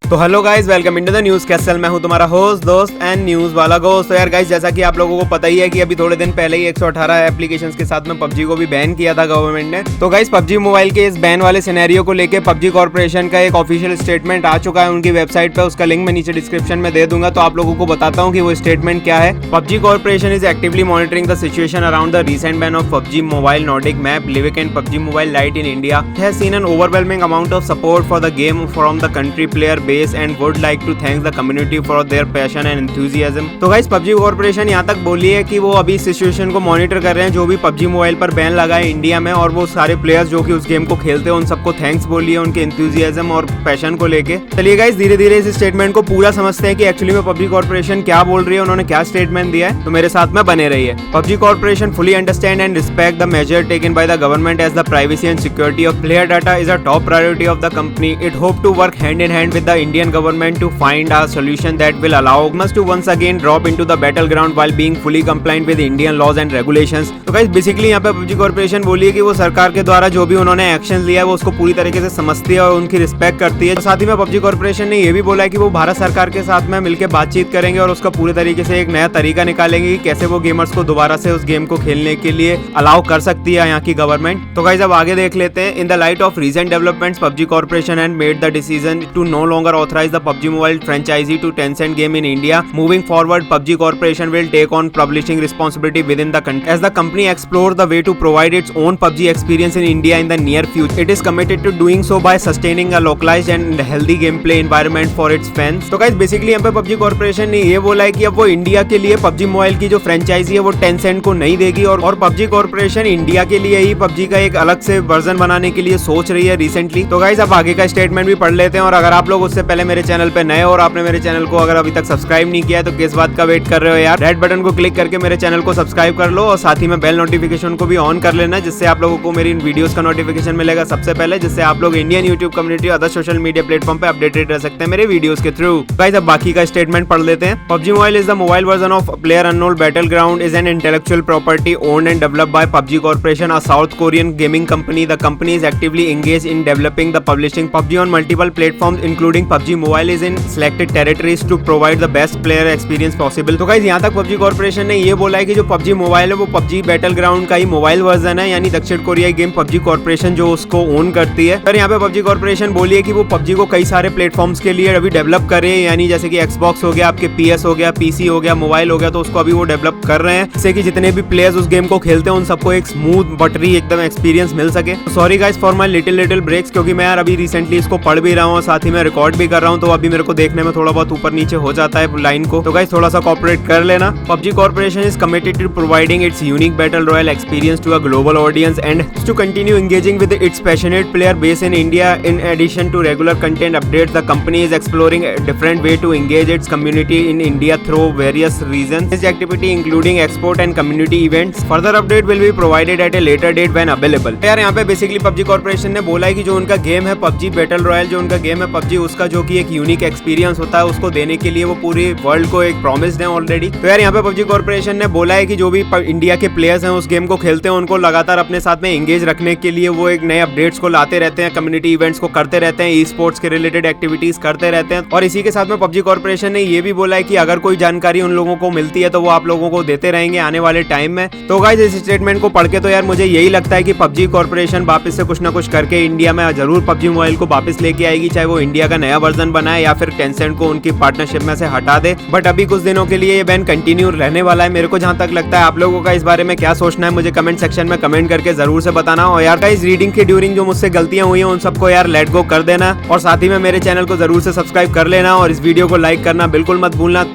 तो hello guys, welcome into the news castle. मैं हूं तुम्हारा होस्ट, दोस्त एंड न्यूज़ वाला गोस्ट। तो यार गाइस, जैसा कि आप लोगों को पता ही है कि अभी थोड़े दिन पहले ही 118 एप्लीकेशंस के साथ में पबजी को भी बैन किया था गवर्नमेंट ने। तो गाइस, पबजी मोबाइल के इस बैन वाले सिनेरियो को लेके पबजी कॉर्पोरेशन का एक ऑफिशियल स्टेटमेंट आ चुका है उनकी वेबसाइट पे। उसका लिंक मैं नीचे डिस्क्रिप्शन में दे दूंगा, तो आप लोगों को बताता हूँ कि वो स्टेटमेंट क्या है। PUBG corporation is actively monitoring the situation around the recent ban of PUBG mobile Nordic map Livik and PUBG mobile light in India has seen an overwhelming amount of support for the game from the country player base and would like to thank the community for their passion and enthusiasm। तो guys, PUBG corporation यहाँ तक बोली है कि वो अभी situation को monitor कर रहे हैं, जो भी पबजी मोबाइल पर बैन लगा है इंडिया में, और वो सारे प्लेयर्स जो कि उस गेम को खेलते हैं उन सबको थैंक्स बोली है उनके एंथुसियाज्म और पैशन को लेके। चलिए गाइस, धीरे धीरे इस स्टेटमेंट को पूरा समझते हैं कि एक्चुअली में पबजी कॉर्पोरेशन क्या बोल रही है, उन्होंने क्या स्टेटमेंट दिया है। तो मेरे साथ में बने रहिए। PUBG corporation fully understand and respect the measure taken by the government as the privacy and security of player data is a top priority of the company. It hope to work hand in hand with the Indian government to find a solution that will allow us to once again drop into the battleground while being fully compliant with Indian laws and regulations। तो guys, basically यहाँ पे PUBG corporation बोली है कि वो सरकार के द्वारा जो भी उन्होंने एक्शन लिया है वो उसको पूरी तरीके से समझती है और उनकी रिस्पेक्ट करती है। तो साथ ही में पबजी कॉर्पोरेशन ने ये भी बोला है कि वो भारत सरकार के साथ में मिलकर बातचीत करेंगे और उसका पूरी तरीके से एक नया तरीका निकालेंगे कि कैसे वो गेमर्स को दोबारा से उस गेम को खेलने के लिए अलाउ कर सकती है यहाँ की गवर्नमेंट। तो गाइस, अब आगे देख लेते हैं। In the light of recent developments, PUBG corporation had made the decision to no longer authorize the PUBG mobile franchisee to Tencent game in India. Moving forward, PUBG Corporation will take on publishing responsibility within the country as the company explores the way to provide its own PUBG experience in India in the near future. It is committed to doing so by sustaining a localized and healthy gameplay environment for its fans. तो guys, basically यहाँ पे PUBG Corporation ने ये बोला है कि अब वो इंडिया के लिए PUBG मोबाइल की जो फ्रेंचाइजी है वो Tencent को नहीं देगी, और PUBG Corporation इंडिया के लिए ही PUBG का एक अलग से वर्जन बनाने के लिए सोच रही है रिसेंटली। तो गाइस, अब आगे का स्टेटमेंट भी पढ़ लेते हैं। और अगर आप लोग उससे पहले मेरे चैनल पे नए और आपने मेरे चैनल को अगर अभी तक सब्सक्राइब नहीं किया है तो किस बात का वेट कर रहे हो यार। रेड बटन को क्लिक करके मेरे चैनल को सब्सक्राइब कर लो और साथ ही में बेल नोटिफिकेशन को भी ऑन कर लेना, जिससे आप लोगों को मेरी इन वीडियोस का नोटिफिकेशन मिलेगा सबसे पहले, जिससे आप लोग इंडियन यूट्यूब कम्युनिटी और अदर सोशल मीडिया प्लेटफॉर्म पे अपडेटेड रह सकते हैं मेरे वीडियोस के थ्रू। गाइस, अब बाकी का स्टेटमेंट पढ़ लेते हैं। PUBG mobile is the mobile version of player unknown battleground is an intellectual property owned and developed by PUBG corporation, a South Korean gaming company. The company is actively engaged in developing the publishing PUBG on multiple platforms including PUBG mobile is in selected territories to provide the best player experience possible. तो guys, यहाँ तक PUBG corporation ने ये बोला है कि जो PUBG mobile है वो पबजी बैटलग्राउंड का ही मोबाइल वर्जन है, यानी दक्षिण कोरियाई गेम पबजी कॉर्पोरेशन जो उसको ओन करती है। पर यहाँ पे पबजी कॉर्पोरेशन बोली है कि वो पबजी को कई सारे प्लेटफॉर्म्स के लिए अभी डेवलप कर रहे हैं, यानी जैसे कि एक्सबॉक्स हो गया, आपके PS हो गया, PC हो गया, मोबाइल हो गया, तो उसको अभी वो डेवलप कर रहे हैं जिससे कि जितने भी प्लेयर्स उस गेम को खेलते हैं उन सबको एक स्मूथ बटरी एकदम एक्सपीरियंस मिल सके। Sorry guys for my little breaks, क्योंकि मैं यार अभी रिसेंटली इसको पढ़ भी रहा हूँ और साथ ही मैं रिकॉर्ड भी कर रहा हूँ, तो अभी मेरे को देखने में थोड़ा बहुत ऊपर नीचे हो जाता है लाइन को। तो गाइस, थोड़ा सा कोऑपरेट कर लेना। PUBG Corporation is committed to providing its unique battle royale experience to a global audience and to continue engaging with its passionate player base in India. In addition to regular content updates, the company is exploring a different way to engage its community in India through various reasons. This activity including export and community events. Further update will be provided at a later date when available. यार, यहाँ पे basically PUBG Corporation ने बोला है कि जो उनका game है PUBG Battle Royale, जो उनका गेम है PUBG, उसका जो कि एक यूनिक एक्सपीरियंस होता है उसको देने के लिए वो पूरे वर्ल्ड को एक प्रॉमिस है ऑलरेडी। तो यार, यहाँ पे पबजी कॉर्पोरेशन ने बोला है कि जो भी इंडिया के प्लेयर्स हैं उस गेम को खेलते हैं उनको लगातार अपने साथ में एंगेज रखने के लिए वो एक नए अपडेट्स को लाते रहते हैं, कम्युनिटी इवेंट्स को करते रहते हैं, ई स्पोर्ट्स के रिलेटेड एक्टिविटीज करते रहते हैं। और इसी के साथ में पबजी कॉर्पोरेशन ने ये भी बोला है कि अगर कोई जानकारी उन लोगों को मिलती है तो वो आप लोगों को देते रहेंगे आने वाले टाइम में। तो गाइस, इस स्टेटमेंट को पढ़ के तो यार मुझे यही लगता है कि पबजी कॉर्पोरेशन वापस से कुछ ना कुछ करके इंडिया में जरूर पबजी मोबाइल को वापस लेके आएगी, चाहे वो इंडिया का नया वर्जन बनाए या फिर टेंसेंट को उनकी पार्टनरशिप में से हटा दे। बट अभी कुछ दिनों के लिए ये बैन कंटिन्यू रहने वाला है, मेरे को जहां तक लगता है। आप लोगों का इस बारे में क्या सोचना है मुझे कमेंट सेक्शन में कमेंट करके जरूर से बताना। और यार गाइस, रीडिंग के ड्यूरिंग जो मुझसे गलतियां हुई हैं उन सबको यार लेट गो कर देना, और साथ ही में मेरे चैनल को जरूर से सब्सक्राइब कर लेना और इस वीडियो को लाइक करना बिल्कुल मत भूलना।